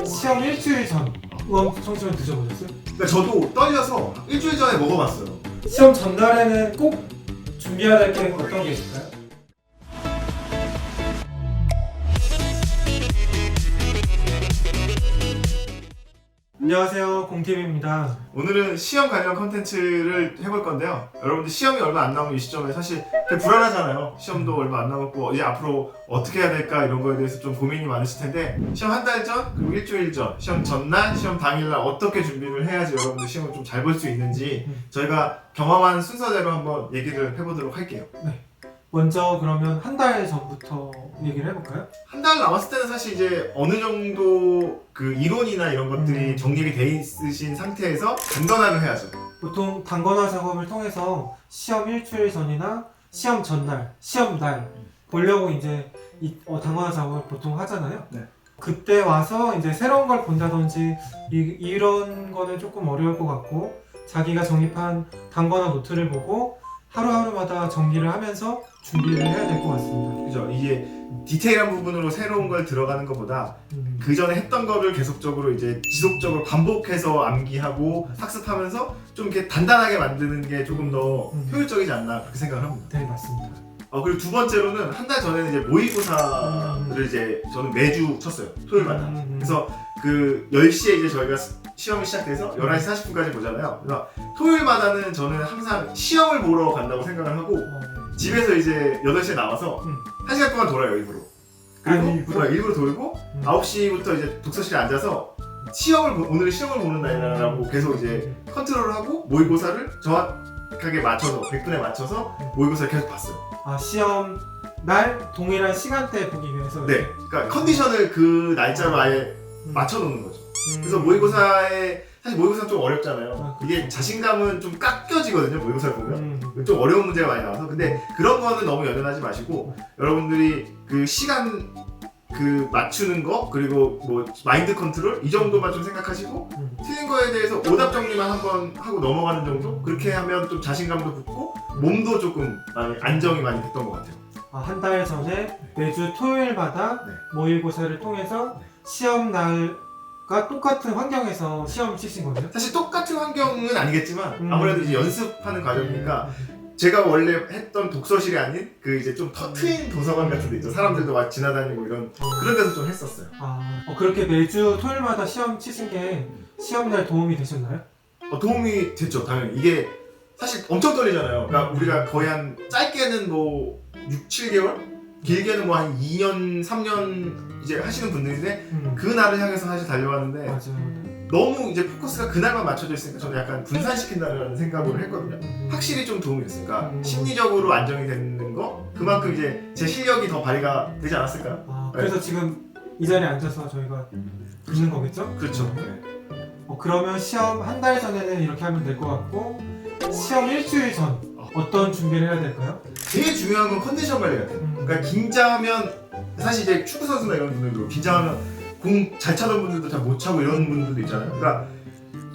시험 일주일 전 우엉청심원 드셔보셨어요? 그러니까 저도 떨려서 일주일 전에 먹어봤어요. 시험 전날에는 꼭 준비해야 될 게 어떤 게 있을까요? 안녕하세요, 공팀입니다. 오늘은 시험 관련 컨텐츠를 해볼 건데요. 여러분들 시험이 얼마 안 남은 이 시점에 사실 되게 불안하잖아요. 시험도 얼마 안 남았고 이제 앞으로 어떻게 해야 될까 이런 거에 대해서 좀 고민이 많으실 텐데 시험 한 달 전, 그리고 일주일 전, 시험 전날, 시험 당일날 어떻게 준비를 해야지 여러분들 시험을 좀 잘 볼 수 있는지 저희가 경험한 순서대로 한번 얘기를 해보도록 할게요. 먼저 그러면 한 달 전부터 얘기를 해볼까요? 한 달 남았을 때는 사실 이제 어느 정도 그 이론이나 이런 것들이 정립이 돼 있으신 상태에서 단권화를 해야죠. 보통 단권화 작업을 통해서 시험 일주일 전이나 시험 전날, 시험 날 보려고 이제 단권화 작업을 보통 하잖아요. 네. 그때 와서 이제 새로운 걸 본다든지 이런 거는 조금 어려울 것 같고 자기가 정립한 단권화 노트를 보고 하루하루마다 정리를 하면서 준비를 해야 될 것 같습니다. 그죠? 이게 디테일한 부분으로 새로운 걸 들어가는 것보다 그 전에 했던 거를 계속적으로 이제 지속적으로 반복해서 암기하고 학습하면서 좀 이렇게 단단하게 만드는 게 조금 더 효율적이지 않나 그렇게 생각을 합니다. 네, 맞습니다. 그리고 두 번째로는 한 달 전에는 이제 모의고사를 이제 저는 매주 쳤어요. 토요일마다. 그래서 그 10시에 이제 저희가 시험이 시작돼서 11시 40분까지 보잖아요. 그래서 토요일마다는 저는 항상 시험을 보러 간다고 생각을 하고 집에서 이제 8시에 나와서 1시간 동안 돌아요, 일부러. 그리고 일부러 돌고 9시부터 이제 독서실에 앉아서 오늘 시험을 보는 날이라고 계속 이제 컨트롤을 하고 모의고사를 정확하게 맞춰서 100분에 맞춰서 모의고사를 계속 봤어요. 시험 날 동일한 시간대에 보기 위해서. 네, 그러니까 컨디션을 그 날짜로 아예 맞춰놓는 거죠. 그래서 모의고사에 사실 모의고사는 좀 어렵잖아요. 이게 자신감은 좀 깎여지거든요. 모의고사를 보면 좀 어려운 문제가 많이 나와서. 근데 그런 거는 너무 연연하지 마시고 여러분들이 그 시간 그 맞추는 거 그리고 뭐 마인드 컨트롤 이 정도만 좀 생각하시고 틀린 거에 대해서 오답 정리만 한번 하고 넘어가는 정도? 그렇게 하면 좀 자신감도 붙고 몸도 조금 많이 안정이 많이 됐던 것 같아요. 한 달 전에 매주 토요일마다 모의고사를 통해서 시험 날과 똑같은 환경에서 시험을 치신 거예요? 사실 똑같은 환경은 아니겠지만 아무래도 이제 연습하는 과정이니까 제가 원래 했던 독서실이 아닌 그 이제 좀 더 트인 도서관 같은 데 있죠. 사람들도 막 지나다니고 이런 그런 데서 좀 했었어요. 그렇게 매주 토요일마다 시험 치신 게 시험날 도움이 되셨나요? 도움이 됐죠, 당연히. 이게 사실 엄청 떨리잖아요. 그러니까 우리가 거의 한 짧게는 뭐 6, 7개월? 길게는 뭐 한 2년, 3년 이제 하시는 분들인데 그 날을 향해서 사실 달려가는데 맞아요. 너무 이제 포커스가 그날만 맞춰져 있으니까 저는 약간 분산시킨다는 생각으로 했거든요. 확실히 좀 도움이 됐으니까 심리적으로 안정이 되는 거 그만큼 이제 제 실력이 더 발휘가 되지 않았을까요? 그래서 지금 이 자리에 앉아서 저희가 있는 거겠죠? 그렇죠. 그러면 시험 한 달 전에는 이렇게 하면 될 것 같고 시험 일주일 전 어떤 준비를 해야 될까요? 제일 중요한 건 컨디션 관리 같아요. 그러니까 긴장하면 사실 이제 축구 선수나 이런 분들도 긴장하면 공 잘 차던 분들도 잘 못 차고 이런 분들도 있잖아요. 그러니까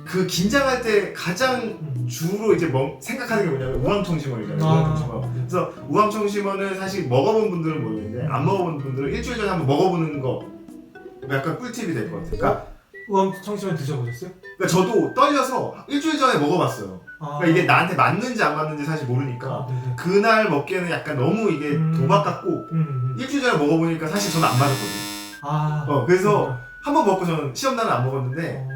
그 긴장할 때 가장 주로 이제 생각하는 게 뭐냐면 우황청심원이잖아요. 우황청심원. 그래서 우황청심원을 사실 먹어본 분들은 모르겠는데 안 먹어본 분들은 일주일 전에 한번 먹어보는 거 약간 꿀팁이 될 것 같아요. 그러니까 우황청심원 드셔보셨어요? 그러니까 저도 떨려서 일주일 전에 먹어봤어요. 그러니까 이게 나한테 맞는지 안 맞는지 사실 모르니까 그날 먹기에는 약간 너무 이게 도박 같고 일주일 전에 먹어보니까 사실 저는 안 맞았거든요. 그래서 한 번 먹고 저는 시험날은 안 먹었는데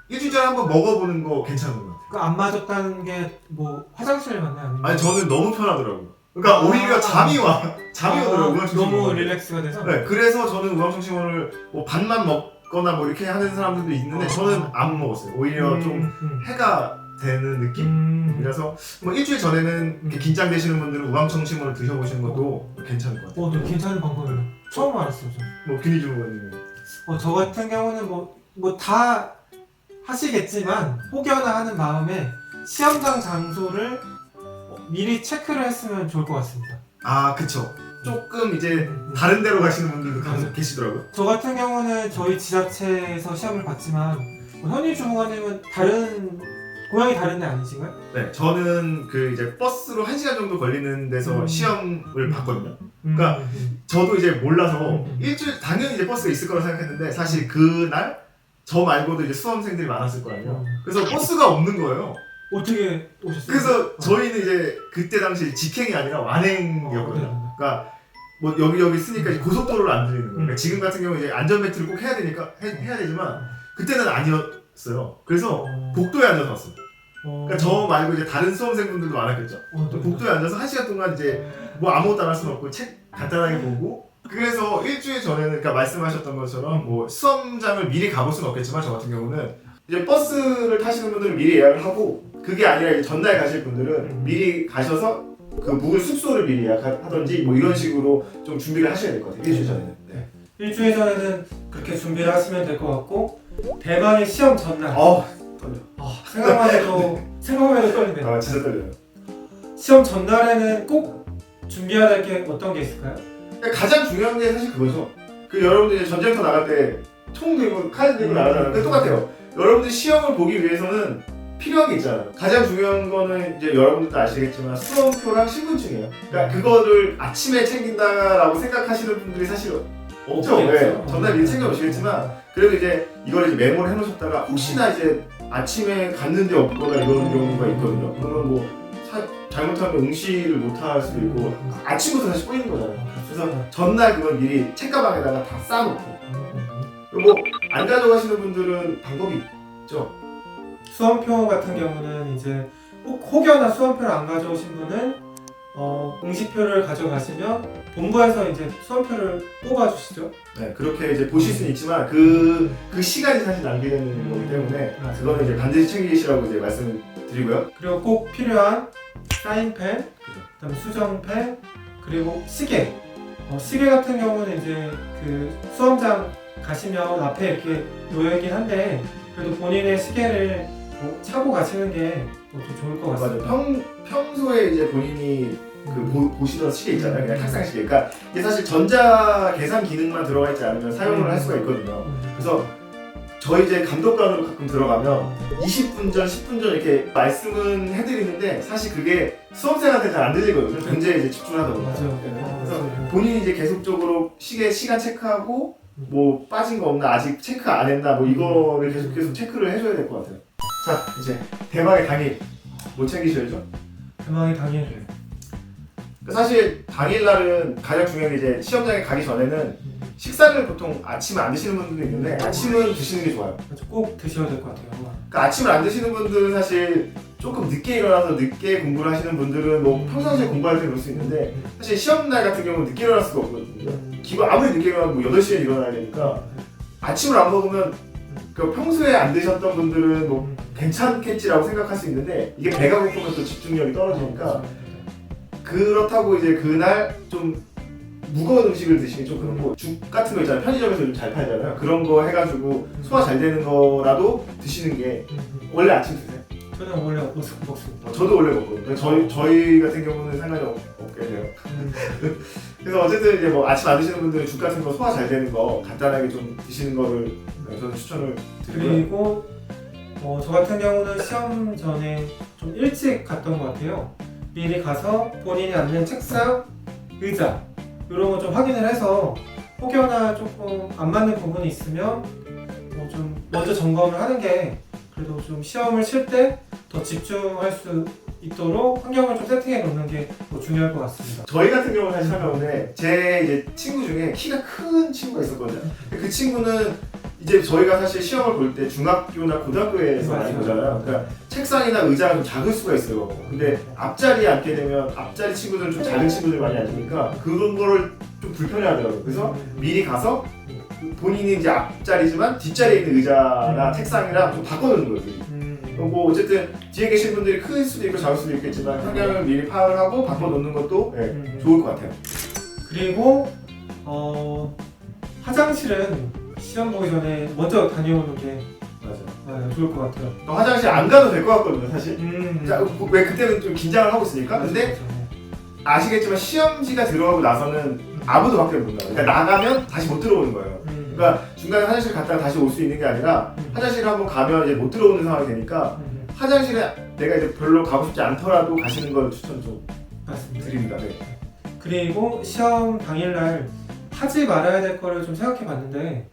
일주일 전에 한번 먹어보는 거 괜찮은 것 같아요. 그 안 맞았다는 게 뭐 화장실에 갔나요? 아니면? 아니 저는 너무 편하더라고요. 그러니까 오히려 잠이 오더라고요. 너무 릴렉스가 돼서? 네, 그래서 저는 우황청심원을 뭐 반만 먹거나 뭐 이렇게 하는 사람들도 있는데 저는 안 먹었어요. 오히려 좀 해가 되는 느낌이라서 뭐 일주일 전에는 이렇게 긴장되시는 분들은 우황청심원을 드셔보시는 것도 괜찮을 것 같아요. 괜찮은 방법이에요. 처음 알았어요. 뭐 균이 주무관님. 저 같은 경우는 뭐 다 하시겠지만 혹여나 하는 마음에 시험장 장소를 미리 체크를 했으면 좋을 것 같습니다. 그쵸. 조금 이제 다른 데로 가시는 분들도 간혹 계시더라고요. 저 같은 경우는 저희 지자체에서 시험을 봤지만 현희 주무관님은 고향이 다른 데 아니신가요? 네, 저는 그 이제 버스로 1시간 정도 걸리는 데서 시험을 봤거든요. 그러니까 저도 이제 몰라서 일주일 당연히 이제 버스가 있을 거라고 생각했는데 사실 그날 저 말고도 이제 수험생들이 많았을 거 아니에요. 그래서 버스가 없는 거예요. 어떻게 오셨어요? 그래서 저희는 이제 그때 당시 직행이 아니라 완행이었거든요. 그러니까 뭐 여기 쓰니까 이제 고속도로를 안 들리는 거예요. 그러니까 지금 같은 경우 이제 안전벨트를 꼭 해야 되니까 해야 되지만 그때는 아니었어요. 그래서 복도에 앉아서 왔어요. 그러니까 저 말고 이제 다른 수험생분들도 많았겠죠. 복도에 앉아서 1시간 동안 이제 뭐 아무것도 안 할 수는 없고 책 간단하게 보고. 그래서 일주일 전에는 그러니까 말씀하셨던 것처럼 뭐 수험장을 미리 가볼 수는 없겠지만 저 같은 경우는 이제 버스를 타시는 분들은 미리 예약을 하고 그게 아니라 이제 전날 가실 분들은 미리 가셔서 그 묵을 숙소를 미리 예약하던지 뭐 이런 식으로 좀 준비를 하셔야 될 것 같아요. 일주일 전에는. 네. 일주일 전에는 그렇게 준비를 하시면 될 것 같고 대망의 시험 전날. 떨려. 생각만 해도 떨리네요. 아 진짜 떨려요. 시험 전날에는 꼭 준비해야 될 게 어떤 게 있을까요? 가장 중요한 게 사실 그거죠. 그 여러분들 이제 전쟁터 나갈 때 총 들고 칼 들고 나가잖아요. 그 똑같아요. 여러분들 시험을 보기 위해서는 필요한 게 있잖아요. 가장 중요한 거는 이제 여러분들도 아시겠지만 수험표랑 신분증이에요. 그러니까 그거를 아침에 챙긴다라고 생각하시는 분들이 사실 없죠. 네. 전날 미리 챙겨 오시겠지만 그래도 이제 이걸 이제 메모를 해놓으셨다가 혹시나 이제 아침에 갔는데 없거나 이런 경우가 있거든요. 그러면 뭐 잘못하면 응시를 못 할 수도 있고 아침부터 다시 꼬이는 거잖아요. 그래서 전날 그걸 미리 책가방에다가 다 싸놓고 뭐 안 가져가시는 분들은 방법이 있죠. 수험표 같은 경우는 이제 혹여나 수험표를 안 가져오신 분은 응시표를 가져가시면 본부에서 이제 수험표를 뽑아주시죠. 네, 그렇게 이제 보실 수는 있지만 그 시간이 사실 낭비되는 거기 때문에 그거는 이제 반드시 챙기시라고 이제 말씀을 드리고요. 그리고 꼭 필요한 사인펜, 그다음에 수정펜, 그리고 시계. 시계 같은 경우는 이제 그 수험장 가시면 앞에 이렇게 놓여 있긴 한데 그래도 본인의 시계를 차고 가시는 게 좀 좋을 것 같습니다. 맞아요. 평소에 이제 본인이 보시던 시계 있잖아요. 그냥 탁상 시계. 그러니까 이게 사실 전자 계산 기능만 들어가 있지 않으면 사용을 할 수가 있거든요. 그래서 저희 이제 감독관으로 가끔 들어가면 20분 전, 10분 전 이렇게 말씀은 해드리는데 사실 그게 수험생한테 잘 안 들리거든요. 굉장히 이제 집중하다 보니까. 맞아요. 그래서 본인이 이제 계속적으로 시계 시간 체크하고 뭐 빠진 거 없나 아직 체크 안 했나 뭐 이거를 계속 체크를 해줘야 될 것 같아요. 자 이제 대망의 당일 뭐 챙기셔야죠? 대망의 당일. 사실 당일날은 가장 중요한 게 이제 시험장에 가기 전에는 식사를 보통 아침에 안 드시는 분들도 있는데 아침은 드시는 게 좋아요. 꼭 드셔야 될 것 같아요. 그러니까 아침을 안 드시는 분들은 사실 조금 늦게 일어나서 늦게 공부를 하시는 분들은 뭐 평상시에 공부할 때 그럴 수 있는데 사실 시험날 같은 경우는 늦게 일어날 수가 없거든요. 기본 아무리 늦게 일어나도 뭐 8시에 일어나야 되니까 아침을 안 먹으면 그 평소에 안 드셨던 분들은 뭐 괜찮겠지라고 생각할 수 있는데 이게 배가 고프면 또 집중력이 떨어지니까 그렇다고 이제 그날 좀 무거운 음식을 드시기 좀 그렇고 죽 같은 거 있잖아요. 편의점에서 요즘 잘 팔잖아요. 그런 거 해가지고 소화 잘 되는 거라도 드시는 게 원래 아침 드세요? 저는 원래 먹습니다. 저도 원래 먹거든요. 저희 같은 경우는 상관이 없게 돼요. 그래서 어쨌든 이제 뭐 아침 안 드시는 분들은 죽 같은 거 소화 잘 되는 거 간단하게 좀 드시는 거를 저는 추천을 드리고요. 그리고 저 같은 경우는 시험 전에 좀 일찍 갔던 것 같아요. 미리 가서 본인이 앉는 책상, 의자 이런 거 좀 확인을 해서 혹여나 조금 안 맞는 부분이 있으면 좀 먼저 점검을 하는 게 그래도 좀 시험을 칠 때 더 집중할 수 있도록 환경을 좀 세팅해 놓는 게 중요할 것 같습니다. 저희 같은 경우는 사실 상관없는데 제 이제 친구 중에 키가 큰 친구가 있었거든요. 그 친구는 이제 저희가 사실 시험을 볼 때 중학교나 고등학교에서 많이 보잖아요. 그러니까 책상이나 의자가 좀 작을 수가 있어요. 근데 앞자리에 앉게 되면 앞자리 친구들은 좀 작은 친구들이 많이 앉으니까 그런 거를 좀 불편해하더라고요. 그래서 미리 가서 본인이 이제 앞자리지만 뒷자리에 있는 의자나 책상이랑 좀 바꿔놓는 거예요. 뭐 어쨌든 뒤에 계신 분들이 클 수도 있고 작을 수도 있겠지만 환경을 미리 파악을 하고 바꿔놓는 것도 좋을 것 같아요. 그리고 화장실은 시험 보기 전에 먼저 다녀오는 게 맞아요. 좋을 것 같아요. 화장실 안 가도 될 것 같거든요, 사실. 자, 왜 그때는 좀 긴장을 하고 있으니까. 근데 아시겠지만 시험지가 들어가고 나서는 아무도 밖에 못 나가요. 그러니까 나가면 다시 못 들어오는 거예요. 그러니까 중간에 화장실 갔다가 다시 올 수 있는 게 아니라 화장실에 한번 가면 이제 못 들어오는 상황이 되니까 화장실에 내가 이제 별로 가고 싶지 않더라도 가시는 걸 추천 좀 드립니다. 네. 그리고 시험 당일날 하지 말아야 될 거를 좀 생각해 봤는데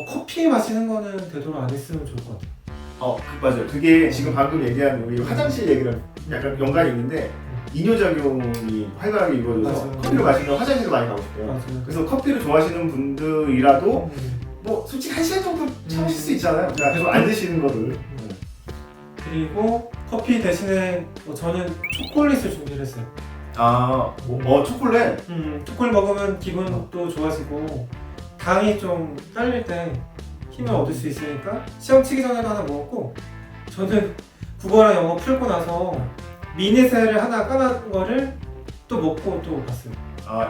커피 마시는 거는 되도록 안 했으면 좋을 것 같아요. 맞아요. 그게 지금 방금 얘기한 우리 화장실 얘기랑 약간 연관이 있는데 이뇨작용이 활발하게 이루어져서 맞아요. 커피를 마시면 화장실을 많이 가고 싶대요. 맞아요. 그래서 커피를 좋아하시는 분들이라도 뭐 솔직히 1시간 정도 참으실 수 있잖아요. 그러니까 좀 안 드시는 거를. 그리고 커피 대신에 저는 초콜릿을 준비를 했어요. 초콜릿? 초콜릿 먹으면 기분도 좋아지고 당이 좀 딸릴 때 힘을 얻을 수 있으니까 시험 치기 전에도 하나 먹었고, 저는 국어랑 영어 풀고 나서 미니셀을 하나 까는 거를 또 먹고 또 봤어요.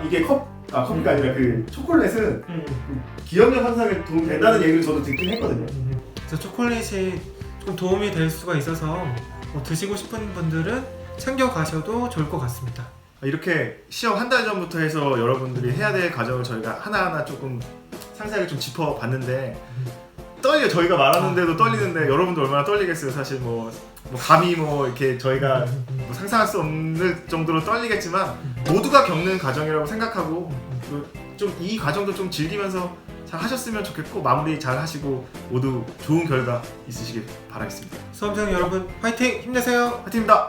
이게 커피가 아니라 그 초콜릿은 기억력 향상에 도움이 된다는 얘기를 저도 듣긴 했거든요. 그래서 초콜릿이 좀 도움이 될 수가 있어서 드시고 싶은 분들은 챙겨 가셔도 좋을 것 같습니다. 이렇게 시험 한 달 전부터 해서 여러분들이 해야 될 과정을 저희가 하나하나 조금 상세하게 좀 짚어봤는데 떨려. 저희가 말하는데도 떨리는데 여러분들 얼마나 떨리겠어요. 사실 감히 이렇게 저희가 상상할 수 없는 정도로 떨리겠지만 모두가 겪는 과정이라고 생각하고 좀 이 과정도 좀 즐기면서 잘 하셨으면 좋겠고 마무리 잘 하시고 모두 좋은 결과 있으시길 바라겠습니다. 수험생 여러분 화이팅! 힘내세요! 화이팅입니다.